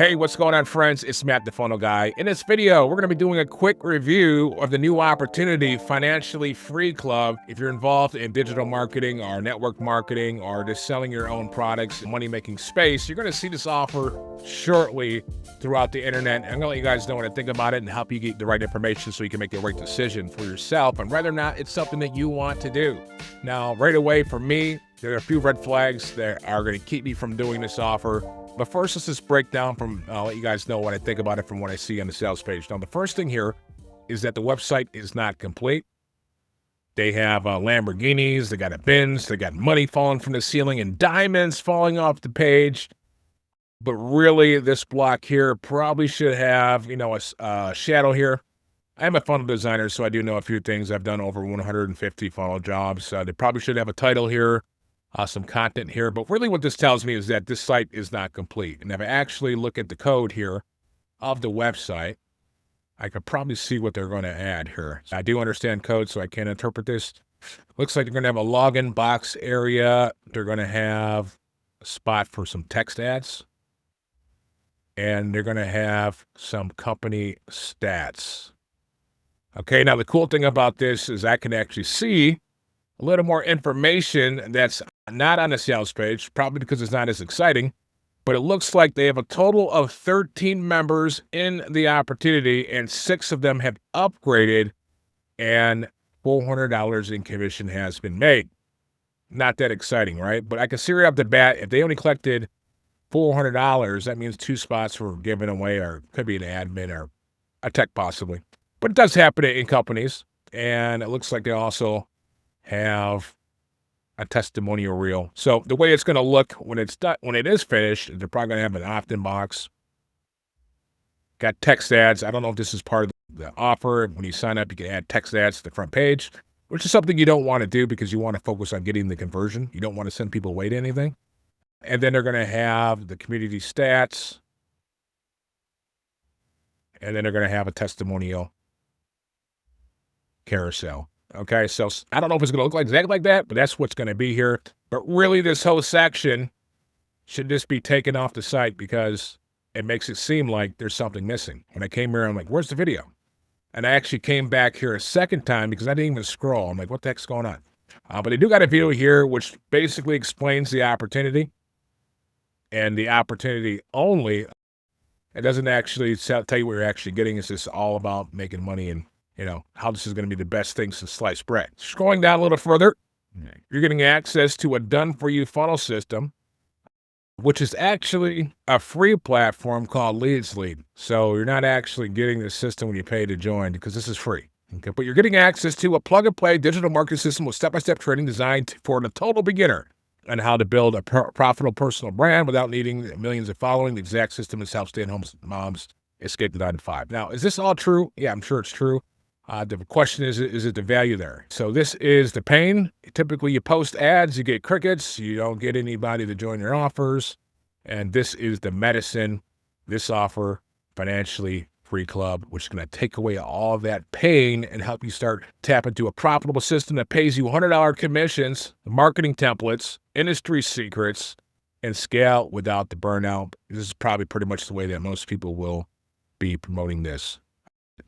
Hey, what's going on, friends? It's Matt, the Funnel Guy. In this video, we're going to be doing a quick review of the new opportunity, Financially Free Club. If you're involved in digital marketing or network marketing or just selling your own products in money-making space, you're going to see this offer shortly throughout the internet. I'm going to let you guys know what I think about it and help you get the right information so you can make the right decision for yourself and whether or not it's something that you want to do. Now, right away, for me, there are a few red flags that are going to keep me from doing this offer. But first, let's just break down I'll let you guys know what I think about it from what I see on the sales page. Now, the first thing here is that the website is not complete. They have Lamborghinis, they got a Benz, they got money falling from the ceiling and diamonds falling off the page. But really, this block here probably should have, a shadow here. I'm a funnel designer, so I do know a few things. I've done over 150 funnel jobs. They probably should have a title here. Some content here, but really what this tells me is that this site is not complete. And if I actually look at the code here of the website, I could probably see what they're going to add here. I do understand code, so I can interpret this. Looks like they're going to have a login box area. They're going to have a spot for some text ads. And they're going to have some company stats. Okay, now the cool thing about this is I can actually see a little more information that's not on the sales page, probably because it's not as exciting, but it looks like they have a total of 13 members in the opportunity, and 6 of them have upgraded, and $400 in commission has been made. Not that exciting, right? But I can see right off the bat, if they only collected $400, that means 2 spots were given away, or could be an admin or a tech possibly. But it does happen in companies, and it looks like they also have a testimonial reel. So the way it's going to look when it's done, when it is finished, they're probably going to have an opt-in box. Got text ads. I don't know if this is part of the offer. When you sign up, you can add text ads to the front page, which is something you don't want to do because you want to focus on getting the conversion. You don't want to send people away to anything. And then they're going to have the community stats. And then they're going to have a testimonial carousel. Okay, so I don't know if it's going to look like exactly like that, but that's what's going to be here. But really, this whole section should just be taken off the site because it makes it seem like there's something missing. When I came here, I'm like, where's the video? And I actually came back here a second time because I didn't even scroll. I'm like, what the heck's going on? But they do got a video here which basically explains the opportunity. And the opportunity only, it doesn't actually tell you what you're actually getting. It's just all about making money and how this is going to be the best thing since sliced bread. Scrolling down a little further, you're getting access to a done-for-you funnel system, which is actually a free platform called Lead. So you're not actually getting the system when you pay to join because this is free. Okay? But you're getting access to a plug-and-play digital marketing system with step-by-step training designed for the total beginner on how to build a profitable personal brand without needing millions of following. The exact system has helped stay-at-home moms escape the 9 to 5. Now, is this all true? Yeah, I'm sure it's true. The question is it the value there? So this is the pain. Typically, you post ads, you get crickets. You don't get anybody to join your offers. And this is the medicine, this offer, Financially Free Club, which is going to take away all of that pain and help you start tap into a profitable system that pays you $100 commissions, marketing templates, industry secrets, and scale without the burnout. This is probably pretty much the way that most people will be promoting this,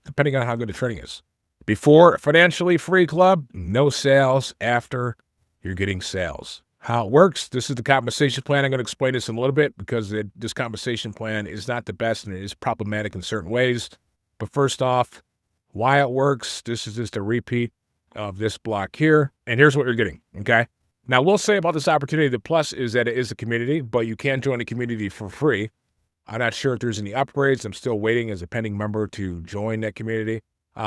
depending on how good the training is. Before Financially Free Club, no sales. After, you're getting sales. How it works, this is the compensation plan. I'm going to explain this in a little bit because this compensation plan is not the best and it is problematic in certain ways. But first off, why it works, this is just a repeat of this block here. And here's what you're getting, okay? Now, we'll say about this opportunity, the plus is that it is a community, but you can join a community for free. I'm not sure if there's any upgrades. I'm still waiting as a pending member to join that community.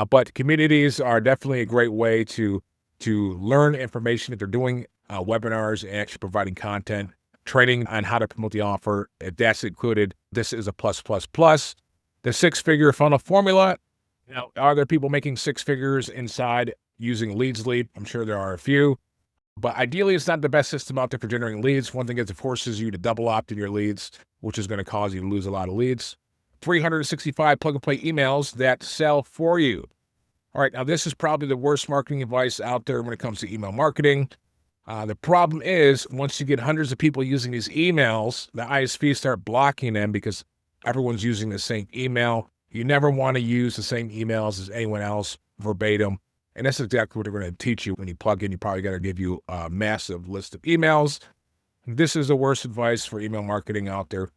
But communities are definitely a great way to learn information. If they're doing webinars and actually providing content, training on how to promote the offer, if that's included, this is a plus. The 6-figure funnel formula. Now, are there people making 6 figures inside using Lead? I'm sure there are a few. But ideally, it's not the best system out there for generating leads. One thing is it forces you to double opt in your leads, which is going to cause you to lose a lot of leads. 365 plug-and-play emails that sell for you. All right, now this is probably the worst marketing advice out there when it comes to email marketing. The problem is once you get hundreds of people using these emails, the ISPs start blocking them because Everyone's using the same email. You never want to use the same emails as anyone else verbatim. And that's exactly what they're going to teach you when you plug in. You probably got to give you a massive list of emails. This is the worst advice for email marketing out there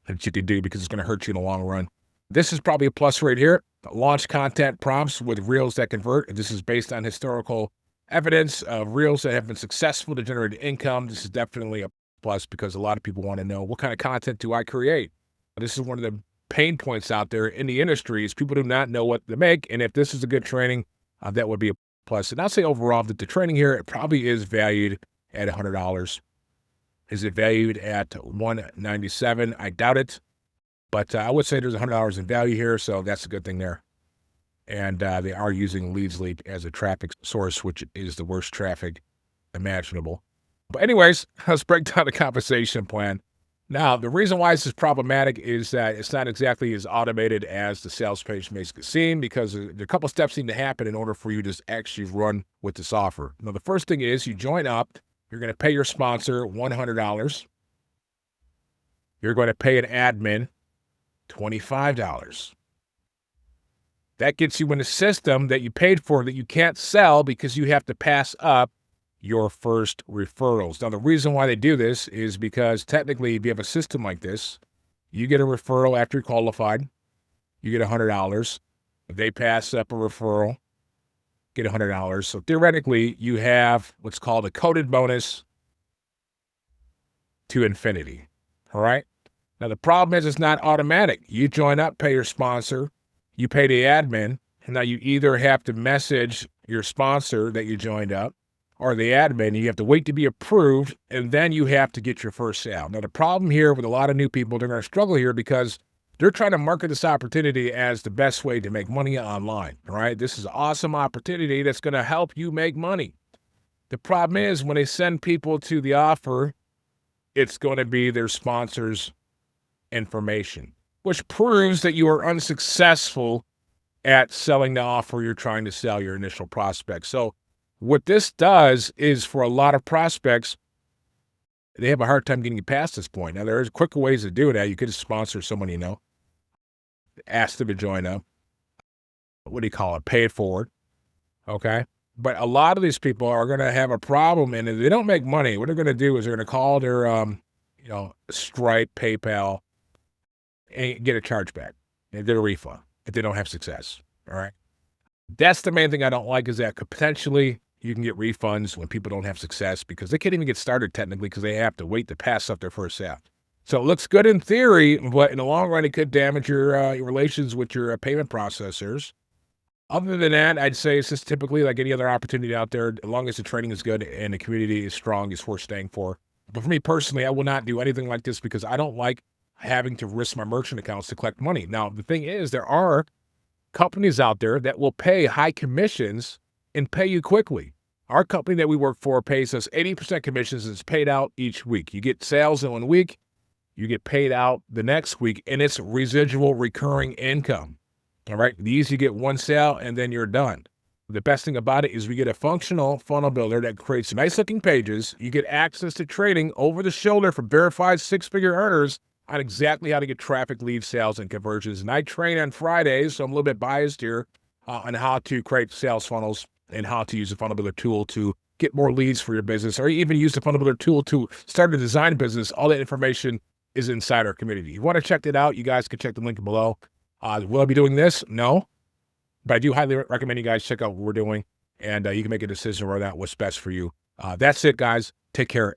that you can do because it's going to hurt you in the long run. This is probably a plus right here. Launch content prompts with reels that convert. This is based on historical evidence of reels that have been successful to generate income. This is definitely a plus because a lot of people want to know, what kind of content do I create? This is one of the pain points out there in the industry is people do not know what to make. And if this is a good training, that would be a plus. And I'll say overall that the training here, it probably is valued at $100. Is it valued at $197? I doubt it. But I would say there's $100 in value here, so that's a good thing there. And they are using Leads Leap as a traffic source, which is the worst traffic imaginable. But anyways, let's break down the compensation plan. Now, the reason why this is problematic is that it's not exactly as automated as the sales page makes it seem, because there are a couple steps need to happen in order for you to actually run with this offer. Now, the first thing is you join up. You're going to pay your sponsor $100. You're going to pay an admin $25. That gets you in a system that you paid for that you can't sell because you have to pass up your first referrals. Now, the reason why they do this is because technically, if you have a system like this, you get a referral after you're qualified, you get $100. If they pass up a referral, get $100. So theoretically, you have what's called a coded bonus to infinity. All right. Now, the problem is it's not automatic. You join up, pay your sponsor, you pay the admin, and now you either have to message your sponsor that you joined up or the admin. You have to wait to be approved, and then you have to get your first sale. Now, the problem here with a lot of new people, they're going to struggle here because they're trying to market this opportunity as the best way to make money online, all right? This is an awesome opportunity that's going to help you make money. The problem is when they send people to the offer, it's going to be their sponsor's information, which proves that you are unsuccessful at selling the offer you're trying to sell your initial prospect. So what this does is for a lot of prospects, they have a hard time getting past this point. Now, there's quicker ways to do that. You could sponsor someone you know, ask them to join up. What do you call it? Pay it forward. Okay. But a lot of these people are going to have a problem, and if they don't make money, what they're going to do is they're going to call their, Stripe, PayPal, and get a chargeback and get a refund if they don't have success. All right. That's the main thing I don't like is that potentially you can get refunds when people don't have success because they can't even get started technically because they have to wait to pass up their first sale. So it looks good in theory, but in the long run, it could damage your relations with your payment processors. Other than that, I'd say it's just typically like any other opportunity out there. As long as the training is good and the community is strong, it's worth staying for. But for me personally, I will not do anything like this because I don't like having to risk my merchant accounts to collect money. Now, the thing is, there are companies out there that will pay high commissions and pay you quickly. Our company that we work for pays us 80% commissions and it's paid out each week. You get sales in 1 week, you get paid out the next week, and it's residual recurring income. All right. These you get one sale and then you're done. The best thing about it is we get a functional funnel builder that creates nice looking pages. You get access to training over the shoulder for verified 6-figure earners on exactly how to get traffic, leads, sales, and conversions. And I train on Fridays, so I'm a little bit biased here on how to create sales funnels and how to use the funnel builder tool to get more leads for your business, or even use the funnel builder tool to start a design business. All that information is inside our community. If you want to check that out, you guys can check the link below. Will I be doing this? No, but I do highly recommend you guys check out what we're doing, and you can make a decision whether or not what's best for you. That's it, guys. Take care.